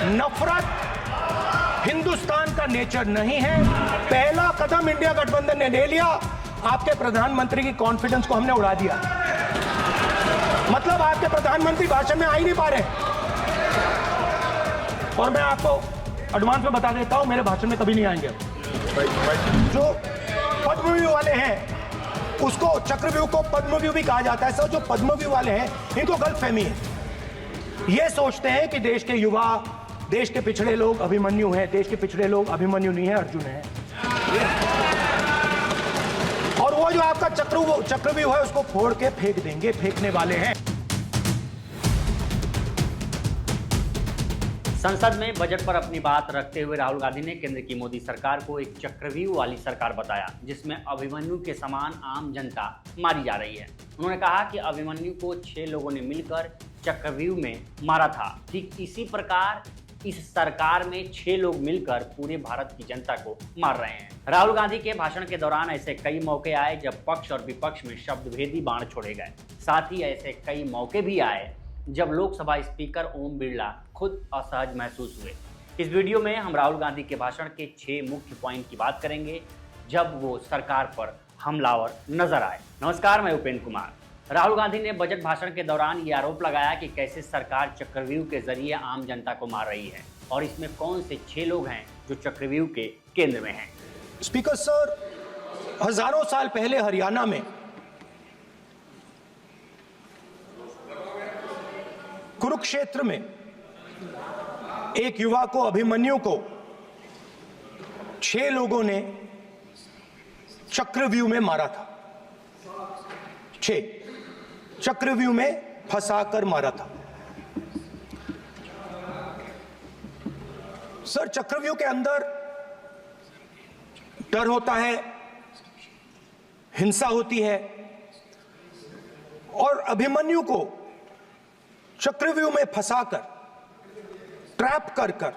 नफरत हिंदुस्तान का नेचर नहीं है। पहला कदम इंडिया गठबंधन ने ले लिया, आपके प्रधानमंत्री की कॉन्फिडेंस को हमने उड़ा दिया। मतलब आपके प्रधानमंत्री भाषण में आ ही नहीं पा रहे। और मैं आपको एडवांस में बता देता हूं, मेरे भाषण में कभी नहीं आएंगे। जो पद्मव्यूह वाले हैं, उसको चक्रव्यूह को पद्मव्यूह भी कहा जाता है। सर, जो पद्मव्यूह वाले हैं, इनको गलतफहमी है। ये सोचते हैं कि देश के युवा, देश के पिछड़े लोग अभिमन्यु हैं। देश के पिछड़े लोग अभिमन्यु नहीं है, अर्जुन है। और वो जो आपका चक्रव्यूह है, उसको फोड़ के फेंक देंगे, फेंकने वाले हैं। संसद में बजट पर अपनी बात रखते हुए राहुल गांधी ने केंद्र की मोदी सरकार को एक चक्रव्यूह वाली सरकार बताया, जिसमें अभिमन्यु के समान आम जनता मारी जा रही है। उन्होंने कहा कि अभिमन्यु को 6 लोगों ने मिलकर चक्रव्यूह में मारा था। ठीक इसी प्रकार इस सरकार में 6 लोग मिलकर पूरे भारत की जनता को मार रहे हैं। राहुल गांधी के भाषण के दौरान ऐसे कई मौके आए जब पक्ष और विपक्ष में शब्दभेदी बाण छोड़े गए। साथ ही ऐसे कई मौके भी आए जब लोकसभा स्पीकर ओम बिरला खुद असहज महसूस हुए। इस वीडियो में हम राहुल गांधी के भाषण के 6 मुख्य पॉइंट की बात करेंगे जब वो सरकार पर हमलावर नजर आए। नमस्कार, मैं उपेंद्र कुमार। राहुल गांधी ने बजट भाषण के दौरान ये आरोप लगाया कि कैसे सरकार चक्रव्यूह के जरिए आम जनता को मार रही है और इसमें कौन से 6 लोग हैं जो चक्रव्यूह के केंद्र में हैं। स्पीकर सर, हजारों साल पहले हरियाणा में कुरुक्षेत्र में एक युवा को, अभिमन्यु को 6 लोगों ने चक्रव्यूह में मारा था। 6 चक्रव्यूह में फंसाकर मारा था। सर, चक्रव्यूह के अंदर डर होता है, हिंसा होती है, और अभिमन्यु को चक्रव्यूह में फंसाकर, ट्रैप कर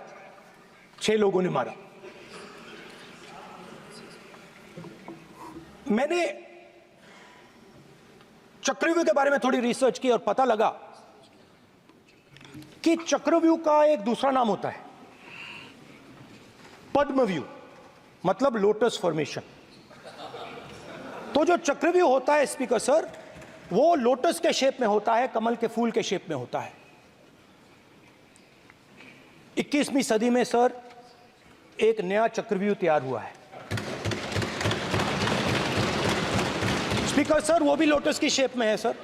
6 लोगों ने मारा। मैंने चक्रव्यूह के बारे में थोड़ी रिसर्च की और पता लगा कि चक्रव्यूह का एक दूसरा नाम होता है पद्मव्यूह, मतलब लोटस फॉर्मेशन। तो जो चक्रव्यूह होता है स्पीकर सर, वो लोटस के शेप में होता है, कमल के फूल के शेप में होता है। 21वीं सदी में सर एक नया चक्रव्यूह तैयार हुआ है स्पीकर सर, वो भी लोटस की शेप में है सर,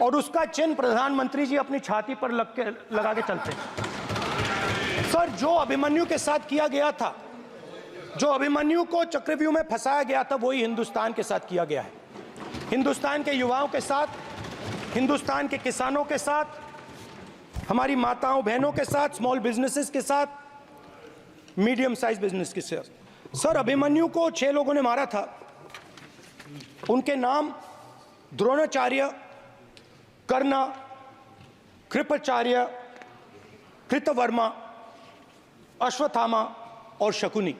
और उसका चिन्ह प्रधानमंत्री जी अपनी छाती पर लगा के चलते हैं। सर, जो अभिमन्यु के साथ किया गया था, जो अभिमन्यु को चक्रव्यूह में फंसाया गया था, वही हिंदुस्तान के साथ किया गया है। हिंदुस्तान के युवाओं के साथ, हिंदुस्तान के किसानों के साथ, हमारी माताओं बहनों के साथ, स्मॉल बिजनेसेस के साथ, मीडियम साइज बिजनेस के साथ। सर, अभिमन्यु को 6 लोगों ने मारा था। उनके नाम द्रोणाचार्य, कर्ण, कृपाचार्य, कृतवर्मा, अश्वत्थामा और शकुनी।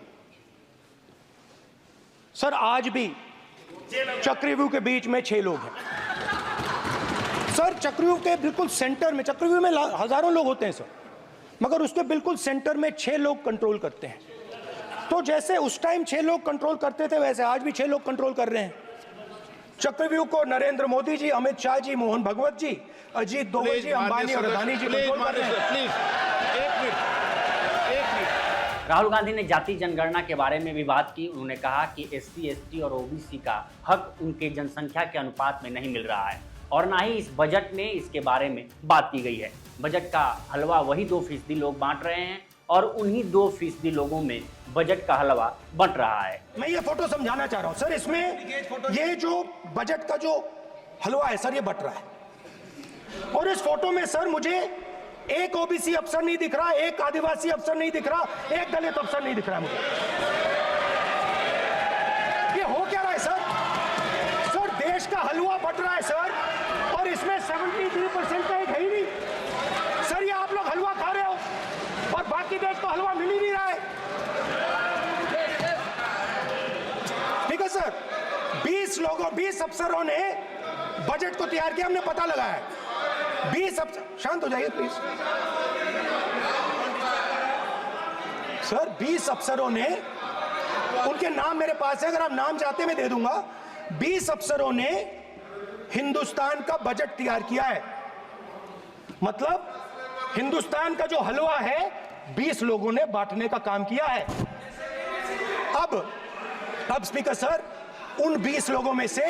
सर, आज भी चक्रव्यूह के बीच में 6 लोग हैं। सर, चक्रव्यूह के बिल्कुल सेंटर में, चक्रव्यूह में हजारों लोग होते हैं सर, मगर उसके बिल्कुल सेंटर में 6 लोग कंट्रोल करते हैं। तो जैसे उस टाइम 6 लोग कंट्रोल करते थे, वैसे आज भी 6 लोग कंट्रोल कर रहे हैं चक्रव्यूह को। नरेंद्र मोदी जी, अमित शाह जी, मोहन भगवत जी, अजीत दोवल जी, अंबानी और अदानी जी कंट्रोल कर रहे हैं। राहुल गांधी ने जाति जनगणना के बारे में भी बात की। उन्होंने कहा कि SC, ST और OBC का हक उनके जनसंख्या के अनुपात में नहीं मिल रहा है और ना ही इस बजट में इसके बारे में बात की गई है। बजट का हलवा वही 2% लोग बांट रहे हैं और उन्हीं 2% लोगों में बजट का हलवा बंट रहा है। मैं ये फोटो समझाना चाह रहा हूं सर, इसमें ये जो बजट का जो हलवा है सर, ये बंट रहा है। और इस फोटो में सर मुझे एक OBC अफसर नहीं दिख रहा, एक आदिवासी अफसर नहीं दिख रहा, एक दलित अफसर नहीं दिख रहा है मुझे। ये हो क्या रहा है सर? सर, देश का हलवा बंट रहा है सर, और इसमें 73% का एक है ही नहीं। सर, ये आप लोग हलवा खा रहे हो और बाकी देश को हलवा मिल ही नहीं रहा है। ठीक है सर, 20 अफसरों ने बजट को तैयार किया, हमने पता लगाया है। 20 अफसर, शांत हो जाइए प्लीज। सर 20 अफसरों ने, उनके नाम मेरे पास है, अगर आप नाम चाहते मैं दे दूंगा। 20 अफसरों ने हिंदुस्तान का बजट तैयार किया है। मतलब हिंदुस्तान का जो हलवा है 20 लोगों ने बांटने का काम किया है। अब स्पीकर सर, उन 20 लोगों में से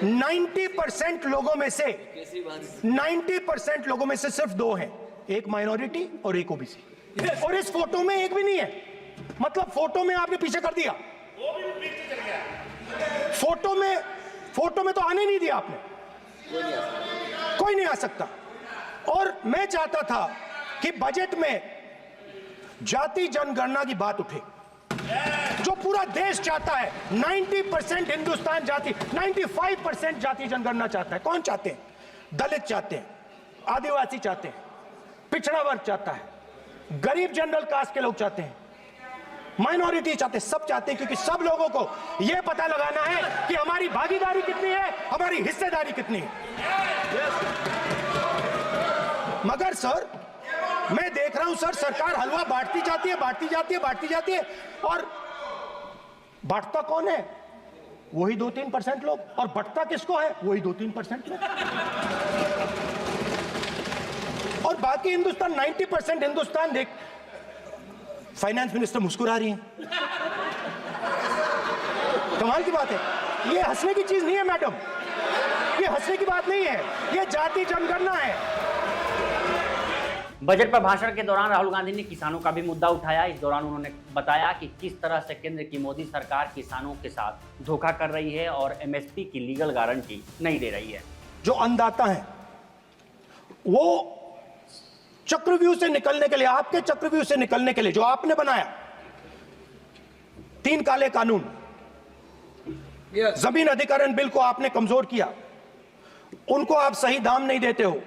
90% लोगों में से 90% लोगों में से सिर्फ 2 हैं, एक माइनॉरिटी और एक ओबीसी। और इस फोटो में एक भी नहीं है। मतलब फोटो में आपने पीछे कर दिया, फोटो में तो आने नहीं दिया आपने, कोई नहीं आ सकता। और मैं चाहता था कि बजट में जाति जनगणना की बात उठे, जो पूरा देश चाहता है। 90% हिंदुस्तान जाति, 95% जाति जनगणना चाहता है। कौन चाहते हैं? दलित चाहते हैं, आदिवासी चाहते हैं, पिछड़ा वर्ग चाहता है, गरीब जनरल कास्ट के लोग चाहते हैं, माइनॉरिटी चाहते हैं, सब चाहते हैं, क्योंकि सब लोगों को यह पता लगाना है कि हमारी भागीदारी कितनी है, हमारी हिस्सेदारी कितनी है। मगर सर मैं देख रहा हूं सर, सरकार हलवा बांटती जाती है, और बांटता कौन है? वही 2-3% लोग। और बंटता किसको है? वही 2-3% लोग। और बाकी हिंदुस्तान, 90% हिंदुस्तान देख। फाइनेंस मिनिस्टर मुस्कुरा रही हैं। कमाल की बात है। ये हंसने की चीज नहीं है मैडम, ये हंसने की बात नहीं है, ये जाति जनगणना है। बजट पर भाषण के दौरान राहुल गांधी ने किसानों का भी मुद्दा उठाया। इस दौरान उन्होंने बताया कि किस तरह से केंद्र की मोदी सरकार किसानों के साथ धोखा कर रही है और एमएसपी की लीगल गारंटी नहीं दे रही है। जो अन्नदाता हैं वो चक्रव्यूह से निकलने के लिए, आपके चक्रव्यूह से निकलने के लिए जो आपने बनाया 3 काले कानून, जमीन अधिग्रहण बिल को आपने कमजोर किया, उनको आप सही दाम नहीं देते हो।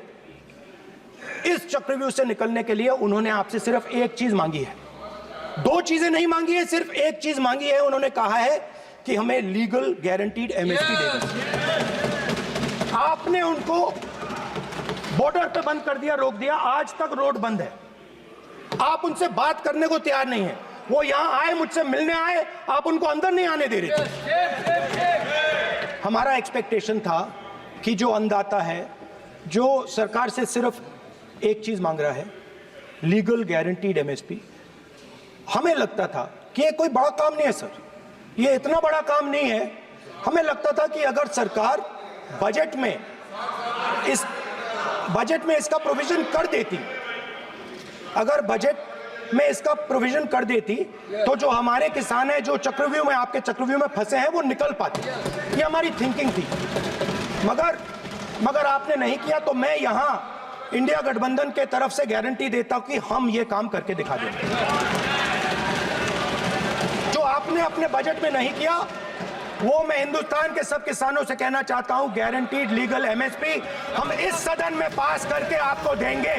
इस चक्रव्यूह से निकलने के लिए उन्होंने आपसे सिर्फ एक चीज मांगी है, 2 चीजें नहीं मांगी है, सिर्फ एक चीज मांगी है। उन्होंने कहा है कि हमें लीगल गारंटीड एमएसपी देगा। आपने उनको बॉर्डर पे बंद कर दिया, रोक दिया, आज तक रोड बंद है। आप उनसे बात करने को तैयार नहीं है। वो यहां आए, मुझसे मिलने आए, आप उनको अंदर नहीं आने दे रहे। हमारा एक्सपेक्टेशन था कि जो अन्नदाता है, जो सरकार से सिर्फ एक चीज मांग रहा है, लीगल गारंटीड एमएसपी, हमें लगता था कि ये कोई बड़ा काम नहीं है सर, ये इतना बड़ा काम नहीं है। हमें लगता था कि अगर सरकार बजट में इसका प्रोविजन कर देती, अगर बजट में इसका प्रोविजन कर देती, तो जो हमारे किसान हैं जो चक्रव्यूह में, आपके चक्रव्यूह में फंसे हैं, वो निकल पाते। ये हमारी थिंकिंग थी। मगर आपने नहीं किया। तो मैं यहां इंडिया गठबंधन के तरफ से गारंटी देता हूं कि हम ये काम करके दिखा देंगे। जो आपने अपने बजट में नहीं किया, वो मैं हिंदुस्तान के सब किसानों से कहना चाहता हूं, गारंटीड लीगल एमएसपी हम इस सदन में पास करके आपको देंगे।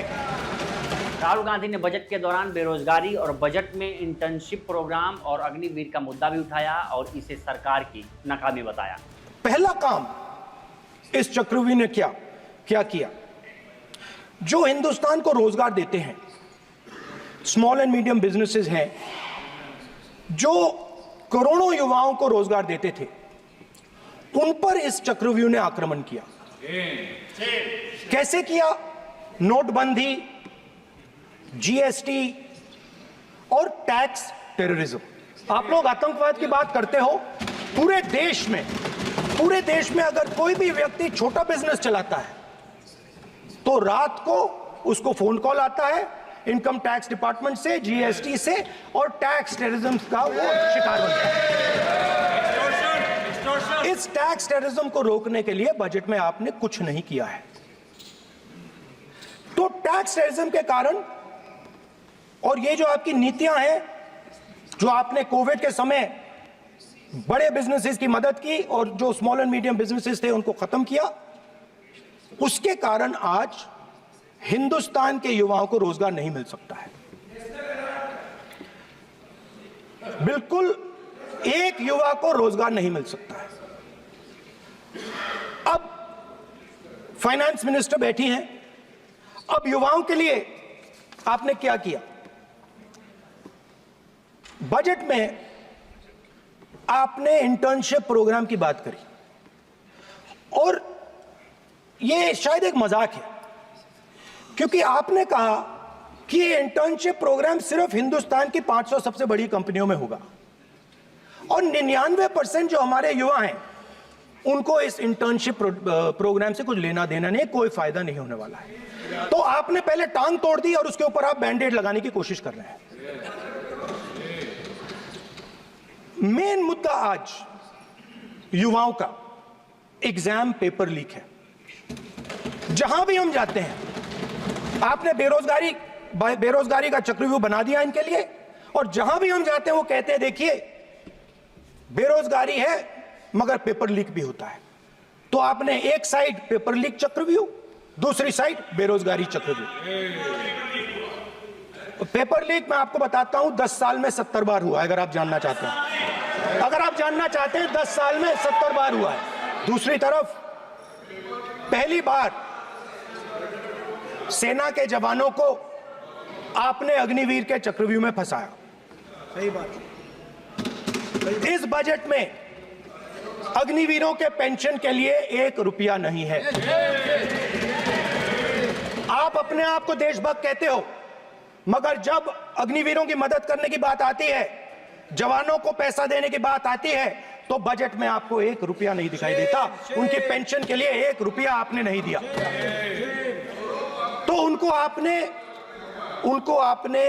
राहुल गांधी ने बजट के दौरान बेरोजगारी और बजट में इंटर्नशिप प्रोग्राम और अग्निवीर का मुद्दा भी उठाया और इसे सरकार की नाकामी बताया। पहला काम इस चक्रव्यूह ने क्या किया? जो हिंदुस्तान को रोजगार देते हैं, स्मॉल एंड मीडियम बिजनेसेस हैं, जो करोड़ों युवाओं को रोजगार देते थे, उन पर इस चक्रव्यूह ने आक्रमण किया। कैसे किया? नोटबंदी, जीएसटी और टैक्स टेररिज्म। आप लोग आतंकवाद की बात करते हो। पूरे देश में अगर कोई भी व्यक्ति छोटा बिजनेस चलाता है तो रात को उसको फोन कॉल आता है इनकम टैक्स डिपार्टमेंट से, जीएसटी से, और टैक्स टेररिज्म का वो शिकार बनता है। इस टैक्स टेररिज्म को रोकने के लिए बजट में आपने कुछ नहीं किया है। तो टैक्स टेररिज्म के कारण, और ये जो आपकी नीतियां हैं, जो आपने कोविड के समय बड़े बिजनेसेस की मदद की और जो स्मॉल एंड मीडियम बिजनेसेस थे उनको खत्म किया, उसके कारण आज हिंदुस्तान के युवाओं को रोजगार नहीं मिल सकता है। बिल्कुल एक युवा को रोजगार नहीं मिल सकता है। अब फाइनेंस मिनिस्टर बैठी हैं, अब युवाओं के लिए आपने क्या किया? बजट में आपने इंटर्नशिप प्रोग्राम की बात करी और ये शायद एक मजाक है, क्योंकि आपने कहा कि ये इंटर्नशिप प्रोग्राम सिर्फ हिंदुस्तान की 500 सबसे बड़ी कंपनियों में होगा और 99% जो हमारे युवा हैं उनको इस इंटर्नशिप प्रोग्राम से कुछ लेना देना नहीं, कोई फायदा नहीं होने वाला है। तो आपने पहले टांग तोड़ दी और उसके ऊपर आप बैंडेड लगाने की कोशिश कर रहे हैं। मेन मुद्दा आज युवाओं का एग्जाम पेपर लीक है। जहां भी हम जाते हैं आपने बेरोजगारी का चक्रव्यूह बना दिया इनके लिए, और जहां भी हम जाते हैं वो कहते हैं देखिए बेरोजगारी है मगर पेपर लीक भी होता है। तो आपने एक साइड पेपर लीक चक्रव्यूह, दूसरी साइड बेरोजगारी चक्रव्यूह। पेपर लीक मैं आपको बताता हूं 10 साल में 70 बार हुआ है। अगर आप जानना चाहते हैं, 10 साल में 70 बार हुआ है। दूसरी तरफ पहली बार सेना के जवानों को आपने अग्निवीर के चक्रव्यूह में फंसाया। सही बात। इस बजट में अग्निवीरों के पेंशन के लिए 1 रुपया नहीं है। आप अपने आप को देशभक्त कहते हो, मगर जब अग्निवीरों की मदद करने की बात आती है, जवानों को पैसा देने की बात आती है, तो बजट में आपको 1 रुपया नहीं दिखाई देता। उनकी पेंशन के लिए 1 रुपया आपने नहीं दिया। तो उनको आपने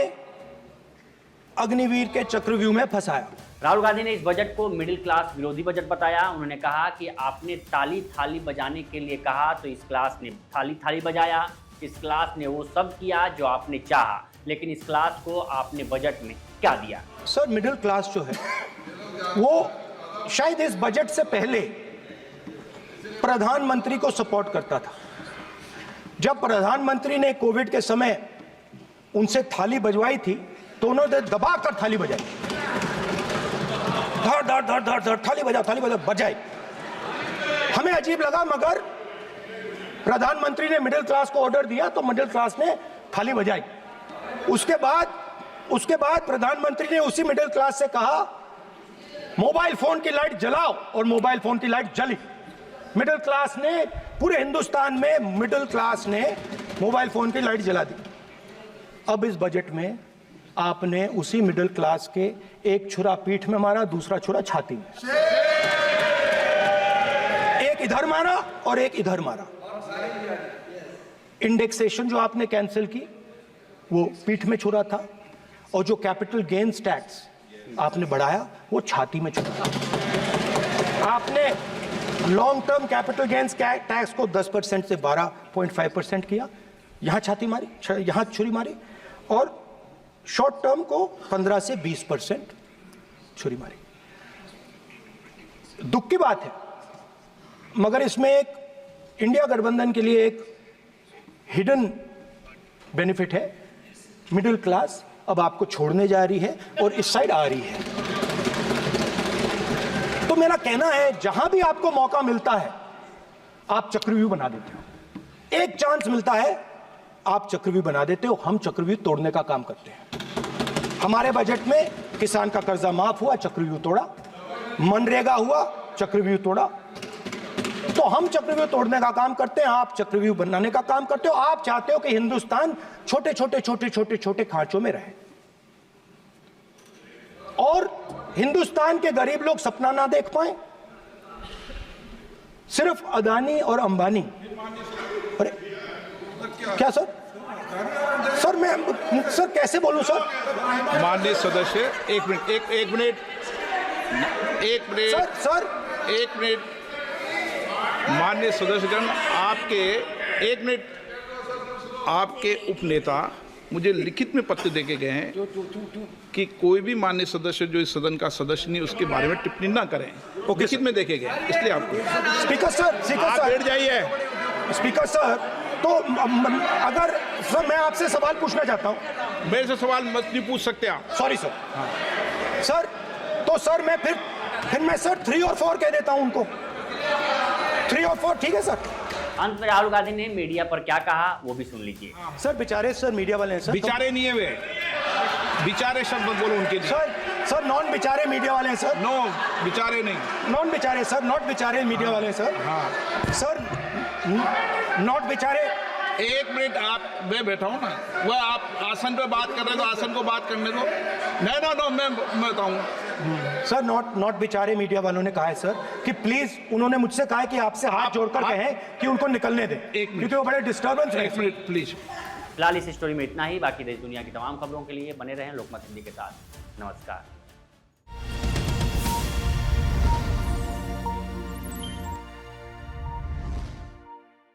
अग्निवीर के चक्रव्यूह में फंसाया। राहुल गांधी ने इस बजट को मिडिल क्लास विरोधी बजट बताया। उन्होंने कहा कि आपने ताली थाली बजाने के लिए कहा तो इस क्लास ने थाली थाली बजाया। इस क्लास ने वो सब किया जो आपने चाहा, लेकिन इस क्लास को आपने बजट में क्या दिया? सर, मिडिल क्लास जो है वो शायद इस बजट से पहले प्रधानमंत्री को सपोर्ट करता था। जब प्रधानमंत्री ने कोविड के समय उनसे थाली बजवाई थी तो उन्होंने दबाकर थाली बजाई, धड़ धड़ धड़ धड़ धड़ थाली बजा बजाई। हमें अजीब लगा, मगर प्रधानमंत्री ने मिडिल क्लास को ऑर्डर दिया तो मिडिल क्लास ने थाली बजाई। उसके बाद प्रधानमंत्री ने उसी मिडिल क्लास से कहा मोबाइल फोन की लाइट जलाओ, और मोबाइल फोन की लाइट जली। मिडिल क्लास ने, पूरे हिंदुस्तान में मिडिल क्लास ने मोबाइल फोन की लाइट जला दी। अब इस बजट में आपने उसी मिडिल क्लास के एक छुरा पीठ में मारा, दूसरा छुरा छाती में, एक इधर मारा और एक इधर मारा। इंडेक्सेशन जो आपने कैंसिल की वो पीठ में छुरा था, और जो कैपिटल गेन्स टैक्स आपने बढ़ाया वो छाती में छुरा था। आपने long term capital gains tax को 10% से 12.5% किया, यहां छाती मारी, यहां छुरी मारी, और शॉर्ट टर्म को 15 से 20% छुरी मारी। दुख की बात है, मगर इसमें एक इंडिया गठबंधन के लिए एक हिडन बेनिफिट है। मिडिल क्लास अब आपको छोड़ने जा रही है और इस साइड आ रही है। तो मेरा कहना है, जहां भी आपको मौका मिलता है आप चक्रव्यूह बना देते हो। एक चांस मिलता है आप चक्रव्यूह बना देते हो। हम चक्रव्यूह तोड़ने का काम करते हैं। हमारे बजट में किसान का कर्जा माफ हुआ, चक्रव्यूह तोड़ा। मनरेगा हुआ, चक्रव्यूह तोड़ा। तो हम चक्रव्यूह तोड़ने का काम करते हैं, आप चक्रव्यूह बनाने का काम करते हो। आप चाहते हो कि हिंदुस्तान छोटे छोटे खांचों में रहे, और हिंदुस्तान के गरीब लोग सपना ना देख पाए। सिर्फ अदानी और अंबानी। अरे क्या सर? सर कैसे बोलूं सर? माननीय सदस्य, एक मिनट सर माननीय सदस्यगण, आपके उपनेता मुझे लिखित में पत्र देके गए हैं कि कोई भी माननीय सदस्य जो इस सदन का सदस्य नहीं उसके बारे में टिप्पणी ना करें। लिखित में देखे गए, इसलिए आपको। स्पीकर सर आप बैठ जाइए। स्पीकर सर, तो अगर सर मैं आपसे सवाल पूछना चाहता हूं। मेरे से सवाल मत नहीं पूछ सकते आप। Sorry sir. सर तो सर मैं फिर मैं सर 3 और 4 कह देता हूं उनको। 3 और 4 ठीक है सर। अंत में राहुल गांधी ने मीडिया पर क्या कहा वो भी सुन लीजिए। सर बेचारे, सर मीडिया वाले हैं सर। बेचारे नहीं है वे, बेचारे शब्द बोलो उनके लिए। सर सर नॉन बेचारे मीडिया वाले हैं सर, नो बेचारे नहीं, नॉन बेचारे सर, नॉट बेचारे मीडिया वाले हैं सर, हाँ सर नॉट बेचारे। एक मिनट आप, मैं बैठा हूँ ना, वह आप आसन पे बात कर रहे हो तो आसन को बात करने दो। नो मैं बताऊँ सर नॉट बेचारे मीडिया वालों ने कहा है सर कि प्लीज, उन्होंने मुझसे कहा है कि आपसे हाथ जोड़कर कहें कि उनको निकलने दें, एक मिनट। क्योंकि वो बड़े डिस्टर्बेंस है। एक मिनट प्लीज। फिलहाल इस स्टोरी में इतना ही। बाकी देश दुनिया की तमाम खबरों के लिए बने रहें लोकमत हिंदी के साथ। नमस्कार।